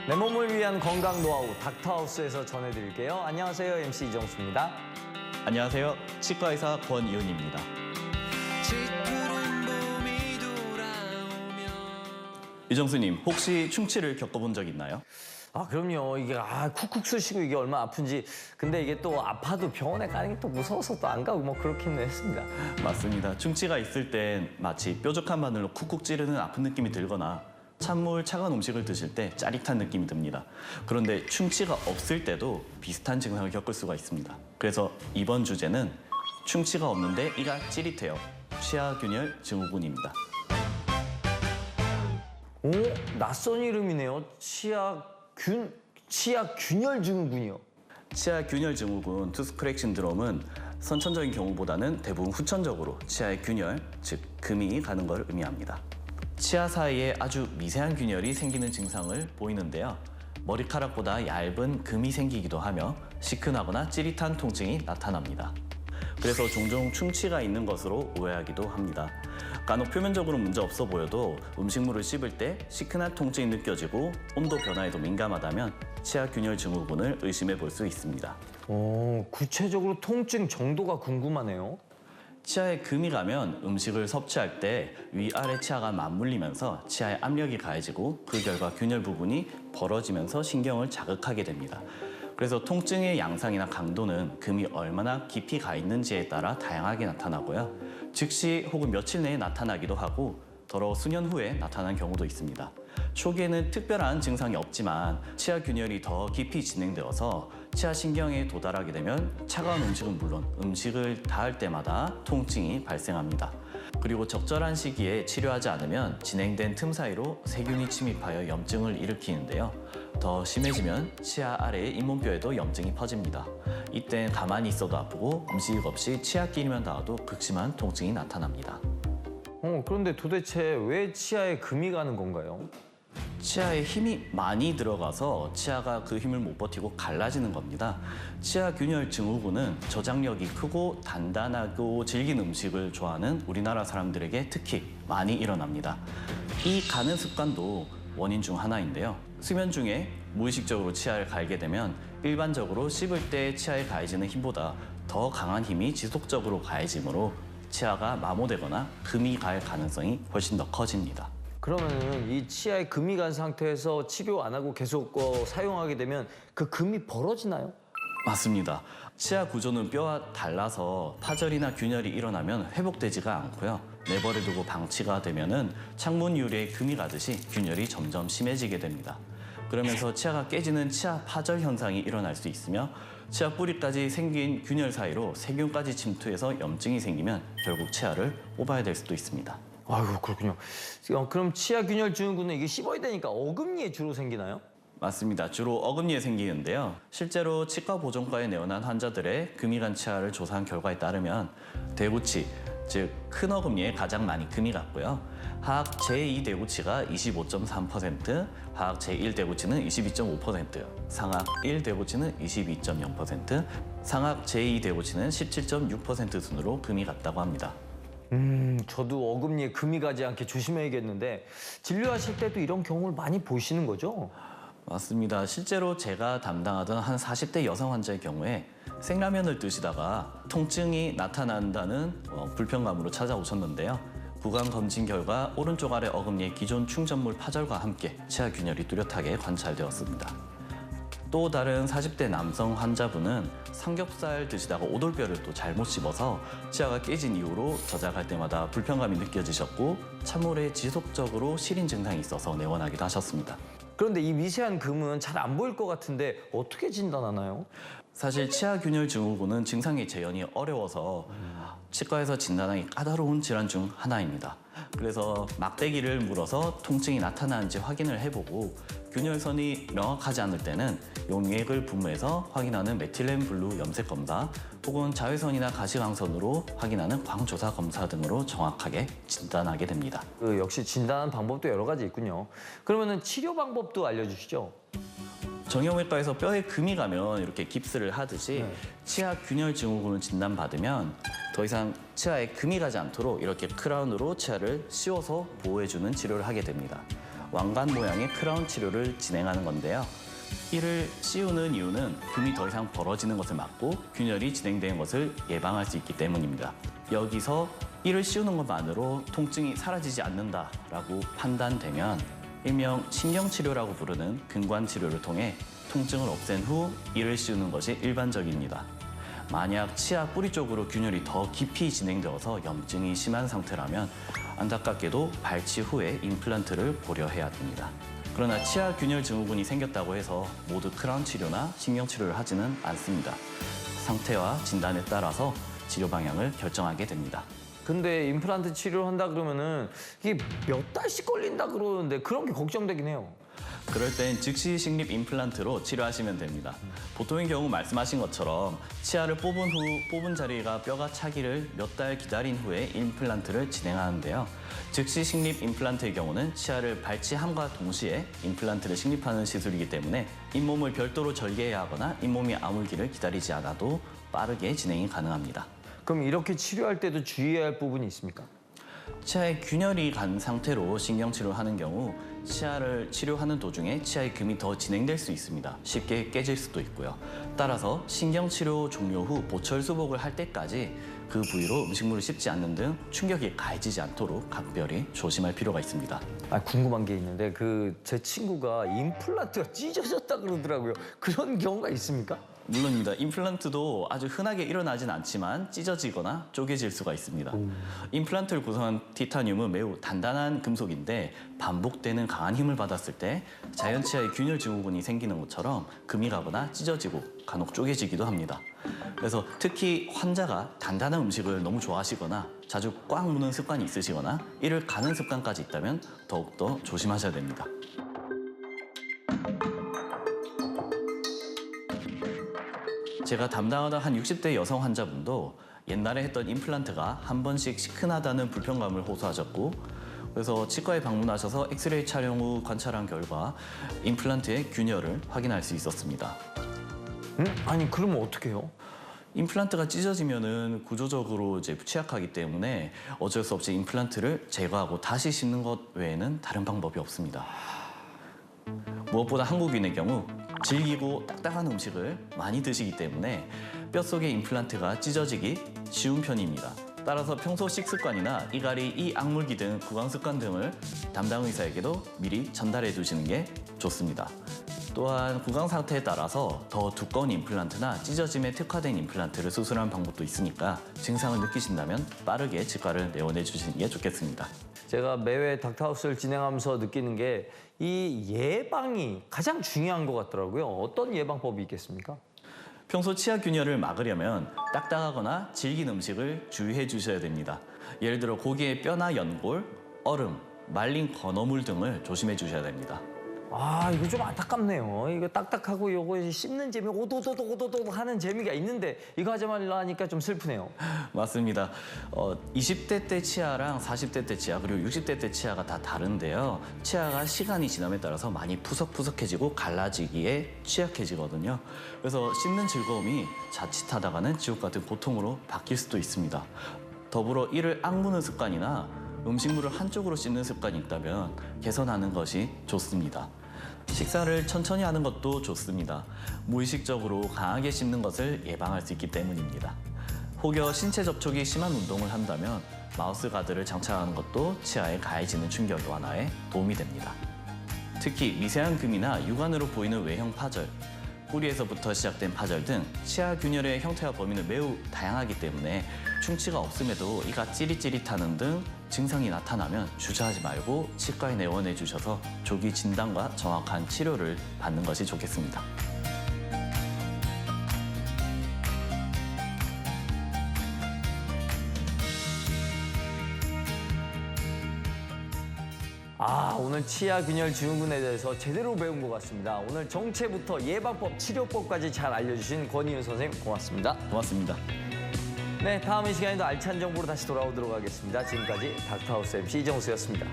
내 몸을 위한 건강 노하우 닥터하우스에서 전해드릴게요. 안녕하세요, MC 이정수입니다. 안녕하세요. 치과의사 권이훈입니다. 이정수님, 혹시 충치를 겪어본 적 있나요? 아, 그럼요. 이게 쿡쿡 쑤시고 이게 얼마나 아픈지. 근데 이게 또 아파도 병원에 가는 게 또 무서워서 또 안 가고 뭐 그렇기는 했습니다. 맞습니다. 충치가 있을 땐 마치 뾰족한 바늘로 쿡쿡 찌르는 아픈 느낌이 들거나 찬물, 차가운 음식을 드실 때 짜릿한 느낌이 듭니다. 그런데 충치가 없을 때도 비슷한 증상을 겪을 수가 있습니다. 그래서 이번 주제는 충치가 없는데 이가 찌릿해요. 치아균열 증후군입니다. 오, 낯선 이름이네요. 치아균열 증후군이요. 치아균열 증후군, 투스크랙 신드롬은 선천적인 경우보다는 대부분 후천적으로 치아의 균열, 즉 금이 가는 걸 의미합니다. 치아 사이에 아주 미세한 균열이 생기는 증상을 보이는데요. 머리카락보다 얇은 금이 생기기도 하며 시큰하거나 찌릿한 통증이 나타납니다. 그래서 종종 충치가 있는 것으로 오해하기도 합니다. 간혹 표면적으로 문제 없어 보여도 음식물을 씹을 때 시큰한 통증이 느껴지고 온도 변화에도 민감하다면 치아균열 증후군을 의심해 볼 수 있습니다. 구체적으로 통증 정도가 궁금하네요. 치아에 금이 가면 음식을 섭취할 때 위아래 치아가 맞물리면서 치아에 압력이 가해지고 그 결과 균열 부분이 벌어지면서 신경을 자극하게 됩니다. 그래서 통증의 양상이나 강도는 금이 얼마나 깊이 가 있는지에 따라 다양하게 나타나고요. 즉시 혹은 며칠 내에 나타나기도 하고 더러 수년 후에 나타나는 경우도 있습니다. 초기에는 특별한 증상이 없지만 치아 균열이 더 깊이 진행되어서 치아 신경에 도달하게 되면 차가운 음식은 물론 음식을 닿을 때마다 통증이 발생합니다. 그리고 적절한 시기에 치료하지 않으면 진행된 틈 사이로 세균이 침입하여 염증을 일으키는데요. 더 심해지면 치아 아래의 잇몸뼈에도 염증이 퍼집니다. 이땐 가만히 있어도 아프고 음식 없이 치아끼리만 닿아도 극심한 통증이 나타납니다. 그런데 도대체 왜 치아에 금이 가는 건가요? 치아에 힘이 많이 들어가서 치아가 그 힘을 못 버티고 갈라지는 겁니다. 치아균열 증후군은 저장력이 크고 단단하고 질긴 음식을 좋아하는 우리나라 사람들에게 특히 많이 일어납니다. 이 가는 습관도 원인 중 하나인데요. 수면 중에 무의식적으로 치아를 갈게 되면 일반적으로 씹을 때 치아에 가해지는 힘보다 더 강한 힘이 지속적으로 가해지므로 치아가 마모되거나 금이 갈 가능성이 훨씬 더 커집니다. 그러면은 이 치아에 금이 간 상태에서 치료 안 하고 계속 사용하게 되면 그 금이 벌어지나요? 맞습니다. 치아 구조는 뼈와 달라서 파절이나 균열이 일어나면 회복되지가 않고요. 내버려 두고 방치가 되면은 창문 유리에 금이 가듯이 균열이 점점 심해지게 됩니다. 그러면서 치아가 깨지는 치아 파절 현상이 일어날 수 있으며 치아 뿌리까지 생긴 균열 사이로 세균까지 침투해서 염증이 생기면 결국 치아를 뽑아야 될 수도 있습니다. 아이고, 그렇군요. 그럼 치아균열 증후군은 이게 씹어야 되니까 어금니에 주로 생기나요? 맞습니다. 주로 어금니에 생기는데요. 실제로 치과 보존과에 내원한 환자들의 금이 간 치아를 조사한 결과에 따르면 대구치, 즉 큰 어금니에 가장 많이 금이 갔고요. 하악 제2대구치가 25.3%, 하악 제1대구치는 22.5%, 상악 1대구치는 22.0%, 상악 제2대구치는 17.6% 순으로 금이 갔다고 합니다. 저도 어금니에 금이 가지 않게 조심해야겠는데 진료하실 때도 이런 경우를 많이 보시는 거죠? 맞습니다. 실제로 제가 담당하던 한 40대 여성 환자의 경우에 생라면을 드시다가 통증이 나타난다는 불편감으로 찾아오셨는데요. 구강 검진 결과 오른쪽 아래 어금니의 기존 충전물 파절과 함께 치아 균열이 뚜렷하게 관찰되었습니다. 또 다른 40대 남성 환자분은 삼겹살 드시다가 오돌뼈를 또 잘못 씹어서 치아가 깨진 이후로 저작할 때마다 불편감이 느껴지셨고 찬물에 지속적으로 시린 증상이 있어서 내원하기도 하셨습니다. 그런데 이 미세한 금은 잘 안 보일 것 같은데 어떻게 진단하나요? 사실 치아균열 증후군은 증상의 재현이 어려워서 치과에서 진단하기 까다로운 질환 중 하나입니다. 그래서 막대기를 물어서 통증이 나타나는지 확인을 해보고 균열선이 명확하지 않을 때는 용액을 분무해서 확인하는 메틸렌 블루 염색 검사 혹은 자외선이나 가시광선으로 확인하는 광조사 검사 등으로 정확하게 진단하게 됩니다. 역시 진단하는 방법도 여러 가지 있군요. 그러면은 치료 방법도 알려주시죠. 정형외과에서 뼈에 금이 가면 이렇게 깁스를 하듯이 치아 균열 증후군을 진단받으면 더 이상 치아에 금이 가지 않도록 이렇게 크라운으로 치아를 씌워서 보호해주는 치료를 하게 됩니다. 왕관 모양의 크라운 치료를 진행하는 건데요. 이를 씌우는 이유는 금이 더 이상 벌어지는 것을 막고 균열이 진행되는 것을 예방할 수 있기 때문입니다. 여기서 이를 씌우는 것만으로 통증이 사라지지 않는다라고 판단되면 일명 신경치료라고 부르는 근관치료를 통해 통증을 없앤 후 이를 씌우는 것이 일반적입니다. 만약 치아 뿌리 쪽으로 균열이 더 깊이 진행되어서 염증이 심한 상태라면 안타깝게도 발치 후에 임플란트를 고려해야 됩니다. 그러나 치아 균열 증후군이 생겼다고 해서 모두 크라운 치료나 신경 치료를 하지는 않습니다. 상태와 진단에 따라서 치료 방향을 결정하게 됩니다. 근데 임플란트 치료를 한다 그러면은 이게 몇 달씩 걸린다 그러는데 그런 게 걱정되긴 해요. 그럴 땐 즉시 식립 임플란트로 치료하시면 됩니다. 보통의 경우 말씀하신 것처럼 치아를 뽑은 후 뽑은 자리가 뼈가 차기를 몇 달 기다린 후에 임플란트를 진행하는데요. 즉시 식립 임플란트의 경우는 치아를 발치함과 동시에 임플란트를 식립하는 시술이기 때문에 잇몸을 별도로 절개해야 하거나 잇몸이 아물기를 기다리지 않아도 빠르게 진행이 가능합니다. 그럼 이렇게 치료할 때도 주의해야 할 부분이 있습니까? 치아에 균열이 간 상태로 신경치료를 하는 경우 치아를 치료하는 도중에 치아의 금이 더 진행될 수 있습니다. 쉽게 깨질 수도 있고요. 따라서 신경치료 종료 후 보철 수복을 할 때까지 그 부위로 음식물을 씹지 않는 등 충격이 가해지지 않도록 각별히 조심할 필요가 있습니다. 궁금한 게 있는데 제 친구가 임플란트가 찢어졌다 그러더라고요. 그런 경우가 있습니까? 물론입니다. 임플란트도 아주 흔하게 일어나진 않지만 찢어지거나 쪼개질 수가 있습니다. 임플란트를 구성한 티타늄은 매우 단단한 금속인데 반복되는 강한 힘을 받았을 때 자연 치아에 균열 증후군이 생기는 것처럼 금이 가거나 찢어지고 간혹 쪼개지기도 합니다. 그래서 특히 환자가 단단한 음식을 너무 좋아하시거나 자주 꽉 무는 습관이 있으시거나 이를 가는 습관까지 있다면 더욱더 조심하셔야 됩니다. 제가 담당하던 한 60대 여성 환자분도 옛날에 했던 임플란트가 한 번씩 시큰하다는 불편감을 호소하셨고 그래서 치과에 방문하셔서 엑스레이 촬영 후 관찰한 결과 임플란트의 균열을 확인할 수 있었습니다. 아니 그러면 어떻게 해요? 임플란트가 찢어지면은 구조적으로 이제 취약하기 때문에 어쩔 수 없이 임플란트를 제거하고 다시 씹는 것 외에는 다른 방법이 없습니다. 무엇보다 한국인의 경우 질기고 딱딱한 음식을 많이 드시기 때문에 뼛속의 임플란트가 찢어지기 쉬운 편입니다. 따라서 평소 식습관이나 이갈이, 이 악물기 등 구강 습관 등을 담당 의사에게도 미리 전달해 두시는 게 좋습니다. 또한 구강 상태에 따라서 더 두꺼운 임플란트나 찢어짐에 특화된 임플란트를 수술하는 방법도 있으니까 증상을 느끼신다면 빠르게 치과를 내원해 주시는 게 좋겠습니다. 제가 매회 닥터하우스를 진행하면서 느끼는 게 이 예방이 가장 중요한 것 같더라고요. 어떤 예방법이 있겠습니까? 평소 치아 균열을 막으려면 딱딱하거나 질긴 음식을 주의해 주셔야 됩니다. 예를 들어 고기의 뼈나 연골, 얼음, 말린 건어물 등을 조심해 주셔야 됩니다. 이거 좀 안타깝네요. 이거 딱딱하고 요거 씹는 재미, 오도도도도도 하는 재미가 있는데 이거 하지 말라니까 좀 슬프네요. 맞습니다. 20대 때 치아랑 40대 때 치아 그리고 60대 때 치아가 다 다른데요. 치아가 시간이 지남에 따라서 많이 푸석푸석해지고 갈라지기에 취약해지거든요. 그래서 씹는 즐거움이 자칫하다가는 지옥 같은 고통으로 바뀔 수도 있습니다. 더불어 이를 악무는 습관이나 음식물을 한쪽으로 씹는 습관이 있다면 개선하는 것이 좋습니다. 식사를 천천히 하는 것도 좋습니다. 무의식적으로 강하게 씹는 것을 예방할 수 있기 때문입니다. 혹여 신체 접촉이 심한 운동을 한다면 마우스 가드를 장착하는 것도 치아에 가해지는 충격 완화에 도움이 됩니다. 특히 미세한 금이나 육안으로 보이는 외형 파절, 뿌리에서부터 시작된 파절 등 치아 균열의 형태와 범위는 매우 다양하기 때문에 충치가 없음에도 이가 찌릿찌릿하는 등 증상이 나타나면 주저하지 말고 치과에 내원해 주셔서 조기 진단과 정확한 치료를 받는 것이 좋겠습니다. 오늘 치아 균열 증후군에 대해서 제대로 배운 것 같습니다. 오늘 정체부터 예방법, 치료법까지 잘 알려주신 권희윤 선생님 고맙습니다. 고맙습니다. 네, 다음 이 시간에도 알찬 정보로 다시 돌아오도록 하겠습니다. 지금까지 닥터하우스 MC 이정수였습니다.